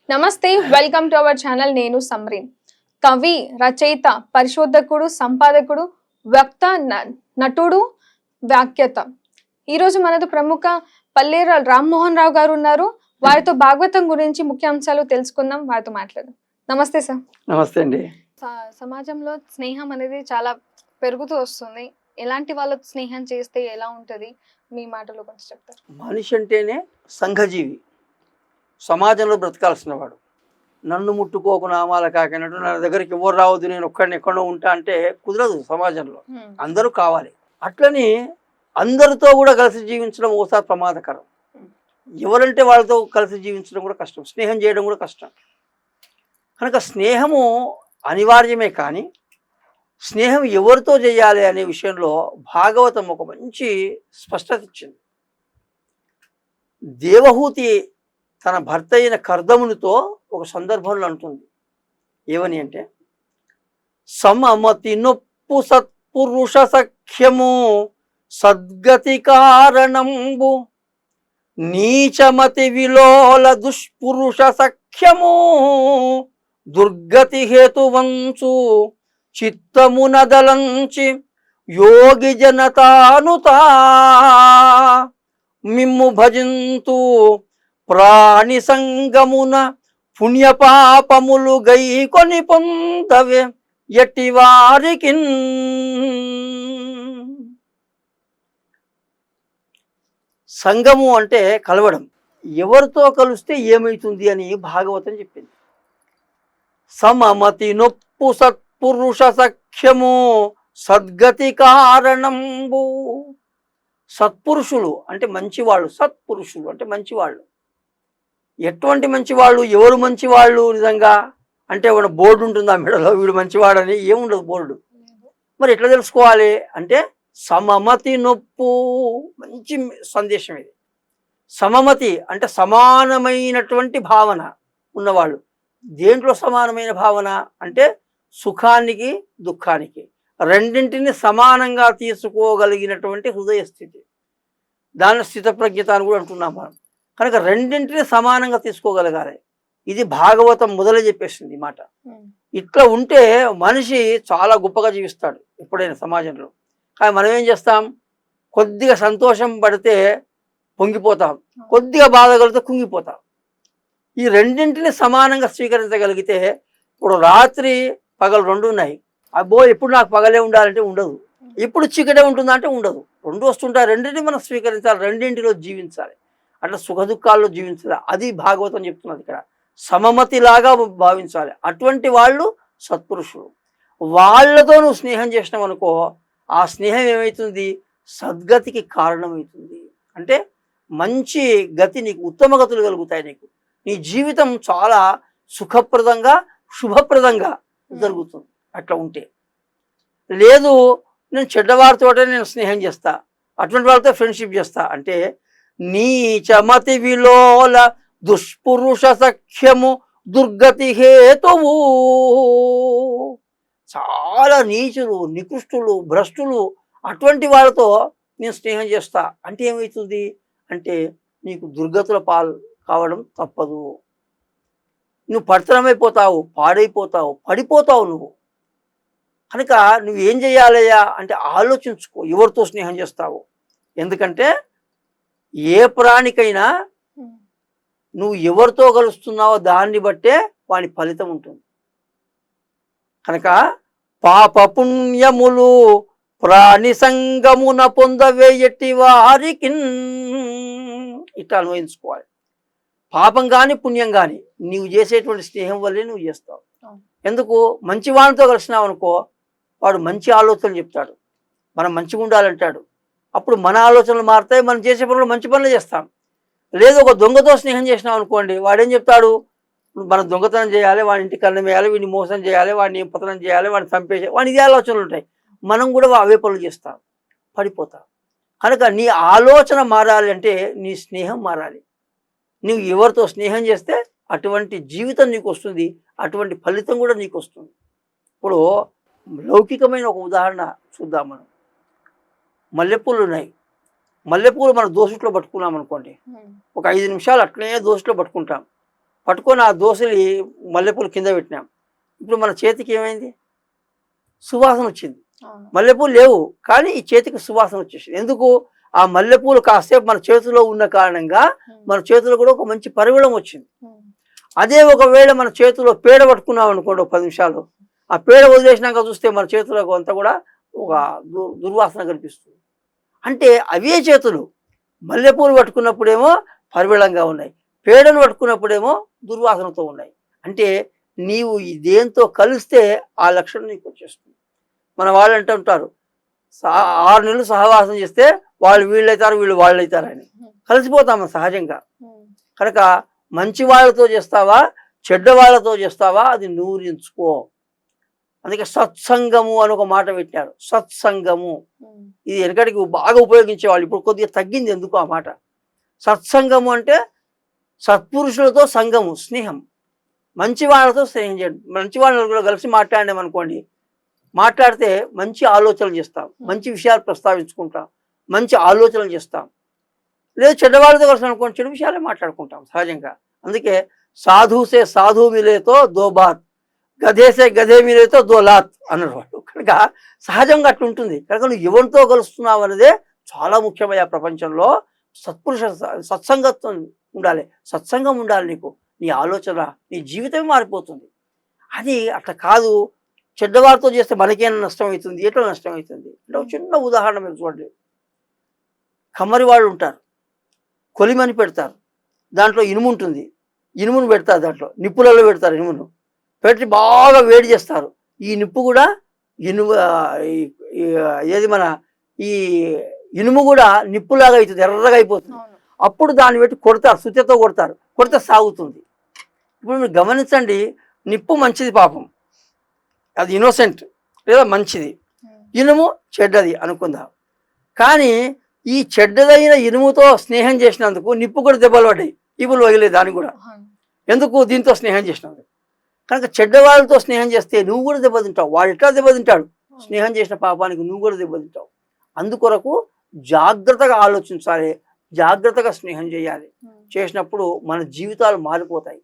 నమస్తే, welcome to our channel. నేను సమ్రీన్. కవి, రచయిత, పరిశోధకుడు, సంపాదకుడు, వక్త, నటుడు, వ్యాఖ్యాత. ఈరోజు మనతో ప్రముఖ పల్లేర రామ్మోహన్ రావు గారు ఉన్నారు. వారితో భాగవతం గురించి ముఖ్యాంశాలు తెలుసుకుందాం, వారితో మాట్లాడదాం. నమస్తే సార్. నమస్తే అండి. సమాజంలో స్నేహం అనేది చాలా పెరుగుతూ వస్తుంది. ఎలాంటి వాళ్ళతో స్నేహం చేస్తే ఎలా ఉంటది, మీ మాటలో కొంచెం చెప్తారు? మనిషి అంటేనే సంఘజీవి, సమాజంలో బ్రతకాల్సిన వాడు. నన్ను ముట్టుకోకు నామాల కాకినట్టు నా దగ్గరికి ఎవరు రావద్దు, నేను ఒక్కడిని ఎక్కడో ఉంటా అంటే కుదరదు. సమాజంలో అందరూ కావాలి. అట్లని అందరితో కూడా కలిసి జీవించడం ఓసారి ప్రమాదకరం. ఎవరంటే వాళ్ళతో కలిసి జీవించడం కూడా కష్టం, స్నేహం చేయడం కూడా కష్టం. కనుక స్నేహము అనివార్యమే, కానీ స్నేహం ఎవరితో చేయాలి అనే విషయంలో భాగవతం ఒక మంచి స్పష్టత ఇచ్చింది. దేవహూతి తన భర్త అయిన కర్దమునితో ఒక సందర్భంలో అంటుంది. ఏమని అంటే, సమమతి నొప్పు సత్పురుష సఖ్యము సద్గతి కారణంబు, నీచమతి విలోల దుష్పురుష సఖ్యము దుర్గతి హేతువంచు, చిత్తమునదలంచి యోగి జనతానుతా మిమ్ము భజింతు, ప్రాణి సంగమున పుణ్యపాపములు గైకొని పొందవే ఎట్టి వారికి. సంగము అంటే కలవడం. ఎవరితో కలిస్తే ఏమవుతుంది అని భాగవతం చెప్పింది. సమమతి నొప్పు సత్పురుష సఖ్యము సద్గతి కారణంబు. సత్పురుషులు అంటే మంచివాళ్ళు, సత్పురుషులు అంటే మంచివాళ్ళు. ఎటువంటి మంచివాళ్ళు, ఎవరు మంచివాళ్ళు? నిజంగా అంటే మన బోర్డు ఉంటుంది ఆ మెడలో, వీడు మంచివాడని. ఏముండదు బోర్డు. మరి ఎట్లా తెలుసుకోవాలి అంటే, సమమతి నొప్పు. మంచి సందేశం ఇది. సమమతి అంటే సమానమైనటువంటి భావన ఉన్నవాళ్ళు. దేంట్లో సమానమైన భావన అంటే, సుఖానికి దుఃఖానికి రెండింటిని సమానంగా తీసుకోగలిగినటువంటి హృదయ స్థితి. దాని స్థితప్రజ్ఞత అని కూడా అంటున్నాం మనం. కనుక రెండింటిని సమానంగా తీసుకోగలగాలి. ఇది భాగవతం మొదలు చెప్పేసింది ఈ మాట. ఇట్లా ఉంటే మనిషి చాలా గొప్పగా జీవిస్తాడు ఎప్పుడైనా సమాజంలో. కానీ మనం ఏం చేస్తాం, కొద్దిగా సంతోషం పడితే పొంగిపోతాం, కొద్దిగా బాధ కలిగితే కుంగిపోతాం. ఈ రెండింటిని సమానంగా స్వీకరించగలిగితే, ఇప్పుడు రాత్రి పగలు రెండు ఉన్నాయి. అబ్బో ఎప్పుడు నాకు పగలే ఉండాలంటే ఉండదు, ఇప్పుడు చీకటే ఉంటుందా అంటే ఉండదు. రెండు వస్తుంటాయి. రెండింటిని మనం స్వీకరించాలి, రెండింటిలో జీవించాలి. అట్లా సుఖ దుఃఖాల్లో జీవించాలి. అది భాగవతం చెప్తున్నది ఇక్కడ. సమమతిలాగా భావించాలి. అటువంటి వాళ్ళు సత్పురుషులు. వాళ్ళతో నువ్వు స్నేహం చేసినావు అనుకో, ఆ స్నేహం ఏమవుతుంది, సద్గతికి కారణమవుతుంది. అంటే మంచి గతి, నీకు ఉత్తమ గతులు కలుగుతాయి. నీ జీవితం చాలా సుఖప్రదంగా శుభప్రదంగా జరుగుతుంది అట్లా ఉంటే. లేదు నేను చెడ్డవారితోటే నేను స్నేహం చేస్తా, అటువంటి వాళ్ళతో ఫ్రెండ్షిప్ చేస్తా అంటే, నీచమతి విలోల దుష్పురుష సఖ్యము దుర్గతి హేతువు. చాలా నీచులు, నికృష్టులు, భ్రష్టులు, అటువంటి వాళ్ళతో నేను స్నేహం చేస్తా అంటే ఏమవుతుంది అంటే, నీకు దుర్గతుల పాలు కావడం తప్పదు. నువ్వు పడితనమైపోతావు, పాడైపోతావు, పడిపోతావు నువ్వు. కనుక నువ్వేం చేయాలయ్యా అంటే ఆలోచించుకో ఎవరితో స్నేహం చేస్తావు. ఎందుకంటే ఏ ప్రాణికైనా నువ్వు ఎవరితో కలుస్తున్నావో దాన్ని బట్టే వాని ఫలితం ఉంటుంది. కనుక పాప పుణ్యములు ప్రాణి సంగమున పొందవేయటి వారికి ఇట్లా అన్వయించుకోవాలి. పాపం కానీ పుణ్యం కానీ నీవు చేసేటువంటి స్నేహం వల్లే నువ్వు చేస్తావు. ఎందుకు, మంచివాడితో కలిసినావు అనుకో, వాడు మంచి ఆలోచనలు చెప్తాడు, మనం మంచిగా ఉండాలంటాడు. అప్పుడు మన ఆలోచనలు మారుతాయి, మనం చేసే పనులు మంచి పనులు చేస్తాం. లేదు ఒక దొంగతో స్నేహం చేసినాం అనుకోండి, వాడేం చెప్తాడు, మనం దొంగతనం చేయాలి, వాడి ఇంటికి కన్నం వేయాలి, వీడిని మోసం చేయాలి, వాడిని పతనం చేయాలి, వాడిని చంపేసి, వాడి ఇదే ఆలోచనలు ఉంటాయి. మనం కూడా అవే పనులు చేస్తాం, పడిపోతాం. కనుక నీ ఆలోచన మారాలి అంటే నీ స్నేహం మారాలి. నువ్వు ఎవరితో స్నేహం చేస్తే అటువంటి జీవితం నీకు వస్తుంది, అటువంటి ఫలితం కూడా నీకు వస్తుంది. ఇప్పుడు లౌకికమైన ఒక ఉదాహరణ చూద్దాం మనం. మల్లెపూలు ఉన్నాయి. మల్లెపూలు మనం దోసట్లో పట్టుకున్నాం అనుకోండి, ఒక 5 నిమిషాలు అట్లనే దోసట్లో పట్టుకుంటాం. పట్టుకొని ఆ దోసలి మల్లెపూలు కింద పెట్టినాం. ఇప్పుడు మన చేతికి ఏమైంది? సువాసన వచ్చింది. అవును. మల్లెపూలు లేవు, కానీ ఈ చేతికి సువాసన వచ్చేసింది. ఎందుకు? ఆ మల్లెపూలు కాసేపు మన చేతిలో ఉన్న కారణంగా మన చేతిలో కూడా ఒక మంచి పరిమళం వచ్చింది. అదే ఒకవేళ మన చేతిలో పేడ పట్టుకున్నాం అనుకోండి ఒక 10 నిమిషాలు, ఆ పేడ వదిలేసినాక చూస్తే మన చేతిలో అంతా కూడా ఒక దుర్వాసన కనిపిస్తుంది. అంటే అవే చేతులు మల్లెపూలు పట్టుకున్నప్పుడేమో పరిమళంగా ఉన్నాయి, పేడను పట్టుకున్నప్పుడేమో దుర్వాసనతో ఉన్నాయి. అంటే నీవు ఈ దేంతో కలిస్తే ఆ లక్షణం నీకు వచ్చేస్తుంది. మన వాళ్ళు అంటుంటారు 6 నెలలు సహవాసం చేస్తే వాళ్ళు వీళ్ళైతారు, వీళ్ళు వాళ్ళు అవుతారని. కలిసిపోతాము సహజంగా. కనుక మంచి వాళ్ళతో చేస్తావా, చెడ్డ వాళ్ళతో చేస్తావా, అది నూరించుకో. అందుకే సత్సంగము అని ఒక మాట పెట్టారు. సత్సంగము ఇది వెనకటికి బాగా ఉపయోగించేవాళ్ళు, ఇప్పుడు కొద్దిగా తగ్గింది. ఎందుకు ఆ మాట? సత్సంగము అంటే సత్పురుషులతో సంగము, స్నేహం. మంచి వాళ్ళతో స్నేహం చేయండి. మంచి వాళ్ళతో కలిసి మాట్లాడామనుకోండి, మాట్లాడితే మంచి ఆలోచనలు చేస్తాం, మంచి విషయాలు ప్రస్తావించుకుంటాం, మంచి ఆలోచనలు చేస్తాం. లేదు చెడ్డవాళ్ళతో కలిసి అనుకోండి, చెడు విషయాలే మాట్లాడుకుంటాం సహజంగా. అందుకే సాధుసే సాధు మిలేతో దో బాత్, గధేసే గధే మిలేతో దో లాత్ అన్నారు వాళ్ళు. కనుక సహజంగా అట్లా ఉంటుంది. కనుక నువ్వు ఎవరితో కలుస్తున్నావు అనేదే చాలా ముఖ్యమయ్యా ప్రపంచంలో. సత్పురుష సత్సంగత్వం ఉండాలి, సత్సంగం ఉండాలి. నీకు నీ ఆలోచన, నీ జీవితమే మారిపోతుంది. అది అట్లా కాదు, చెడ్డవారితో చేస్తే మనకేమైనా నష్టం అవుతుంది, ఎట్లా నష్టం అవుతుంది అంటే ఒక చిన్న ఉదాహరణ మీరు చూడండి. కమ్మరి వాళ్ళు ఉంటారు, కొలిమని పెడతారు, దాంట్లో ఇనుము ఉంటుంది, ఇనుమును పెడతారు, దాంట్లో నిప్పులలో పెడతారు, ఇనుమును పెట్టి బాగా వేడి చేస్తారు. ఈ నిప్పు కూడా ఇనుము ఏది మన ఈ ఇనుము కూడా నిప్పులాగా అవుతుంది, ఎర్రగా అయిపోతుంది. అప్పుడు దాన్ని పెట్టి కొడతారు, సుత్యతో కొడతారు, కొడితే సాగుతుంది. ఇప్పుడు మీరు గమనించండి, నిప్పు మంచిది పాపం, అది ఇన్నోసెంట్ లేదా మంచిది, ఇనుము చెడ్డది అనుకుందాం. కానీ ఈ చెడ్డదైన ఇనుముతో స్నేహం చేసినందుకు నిప్పు కూడా దెబ్బలు పడ్డాయి, ఇపులు వగిలేదు దానికి కూడా. ఎందుకు? దీంతో స్నేహం చేసినందుకు. కనుక చెడ్డవాళ్ళతో స్నేహం చేస్తే నువ్వు కూడా దెబ్బతింటావు, వాడు ఎట్లా దెబ్బతింటాడు, స్నేహం చేసిన పాపానికి నువ్వు కూడా దెబ్బతింటావు. అందుకొరకు జాగ్రత్తగా ఆలోచించాలి, జాగ్రత్తగా స్నేహం చేయాలి. చేసినప్పుడు మన జీవితాలు మారిపోతాయి.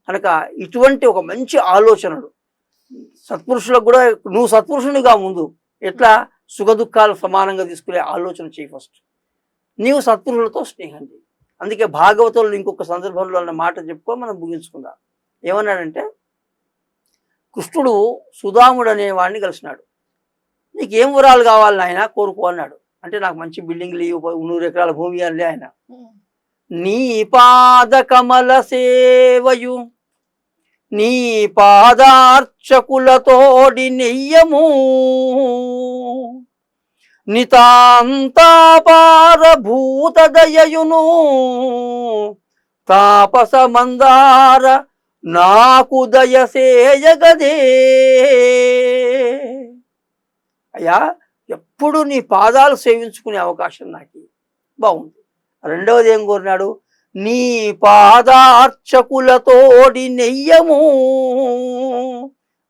కనుక ఇటువంటి ఒక మంచి ఆలోచనలు సత్పురుషులకు కూడా, నువ్వు సత్పురుషునిగా ముందు ఎట్లా సుఖ దుఃఖాలు సమానంగా తీసుకునే ఆలోచన చేయి. ఫస్ట్ నీవు సత్పురుషులతో స్నేహం చేయి. అందుకే భాగవతంలో ఇంకొక సందర్భంలో అన్న మాట చెప్పుకో మనం ముగించుకుందాం. ఏమన్నాడంటే, కృష్ణుడు సుధాముడు అనే వాడిని కలిసినాడు. నీకేం వరాలు కావాలి ఆయన కోరుకో అన్నాడు. అంటే నాకు మంచి బిల్డింగ్లు 100 ఎకరాల భూమి అని ఆయన. నీ పాద కమల సేవయు నీ పాదార్చకులతోడి నెయ్యము నితాంతాపార భూత దయయును తాపస మందార నాకు దయసేయగదే. అయ్యా, ఎప్పుడు నీ పాదాలు సేవించుకునే అవకాశం నాకు బాగుంది. రెండవది ఏం కోరినాడు? నీ పాదార్చకులతోడి నెయ్యము.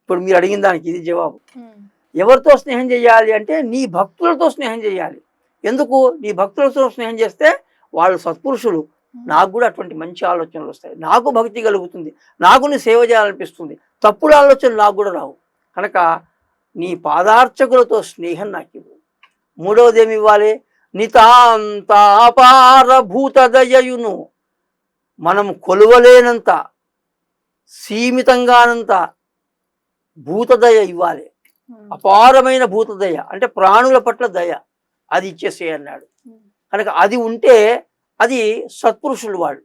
ఇప్పుడు మీరు అడిగిన దానికి ఇది జవాబు. ఎవరితో స్నేహం చేయాలి అంటే నీ భక్తులతో స్నేహం చేయాలి. ఎందుకు? నీ భక్తులతో స్నేహం చేస్తే వాళ్ళు సత్పురుషులు, నాకు కూడా అటువంటి మంచి ఆలోచనలు వస్తాయి, నాకు భక్తి కలుగుతుంది, నాకు నీ సేవ చేయాలనిపిస్తుంది, తప్పుడు ఆలోచనలు నాకు కూడా రావు. కనుక నీ పాదార్చకులతో స్నేహం నాకు ఇవ్వు. మూడవది ఏమి ఇవ్వాలి? నితాంతాపార భూతదయయును. మనం కొలువలేనంత, సీమితంగానంత భూతదయ ఇవ్వాలి. అపారమైన భూతదయ అంటే ప్రాణుల పట్ల దయ, అది ఇచ్చేసే అన్నాడు. కనుక అది ఉంటే అది సత్పురుషులు వాళ్ళు.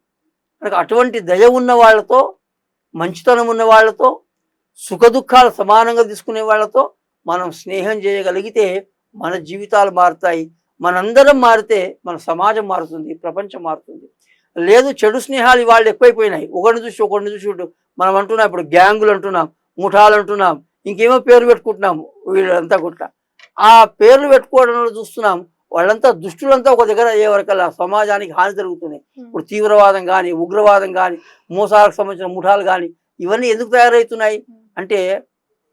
కనుక అటువంటి దయ ఉన్న వాళ్ళతో, మంచితనం ఉన్న వాళ్ళతో, సుఖ దుఃఖాలు సమానంగా తీసుకునే వాళ్ళతో మనం స్నేహం చేయగలిగితే మన జీవితాలు మారుతాయి. మనందరం మారితే మన సమాజం మారుతుంది, ప్రపంచం మారుతుంది. లేదు చెడు స్నేహాలు వాళ్ళు ఎక్కువైపోయినాయి. ఒకరిని చూసి మనం అంటున్నాం, ఇప్పుడు గ్యాంగులు అంటున్నాం, ముఠాలు అంటున్నాం, ఇంకేమో పేర్లు పెట్టుకుంటున్నాము. వీళ్ళంతా కూడా ఆ పేర్లు పెట్టుకోవడంలో చూస్తున్నాం, వాళ్ళంతా దుష్టులంతా ఒక దగ్గర అయ్యే వరకల్లా సమాజానికి హాని జరుగుతుంది. ఇప్పుడు తీవ్రవాదం కానీ, ఉగ్రవాదం కానీ, మోసాలకు సంబంధించిన ముఠాలు కానీ, ఇవన్నీ ఎందుకు తయారవుతున్నాయి అంటే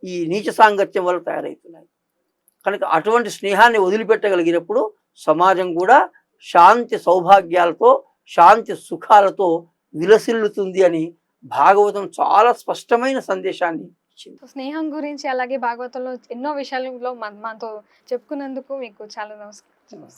ఈ నీచ సాంగత్యం వల్ల తయారవుతున్నాయి. కనుక అటువంటి స్నేహాన్ని వదిలిపెట్టగలిగినప్పుడు సమాజం కూడా శాంతి సౌభాగ్యాలతో, శాంతి సుఖాలతో విలసిల్లుతుంది అని భాగవతం చాలా స్పష్టమైన సందేశాన్ని ఇచ్చింది. స్నేహం గురించి అలాగే భాగవతంలో ఎన్నో విషయాలలో మనతో చెప్పుకున్నందుకు మీకు చాలా నమస్కారం.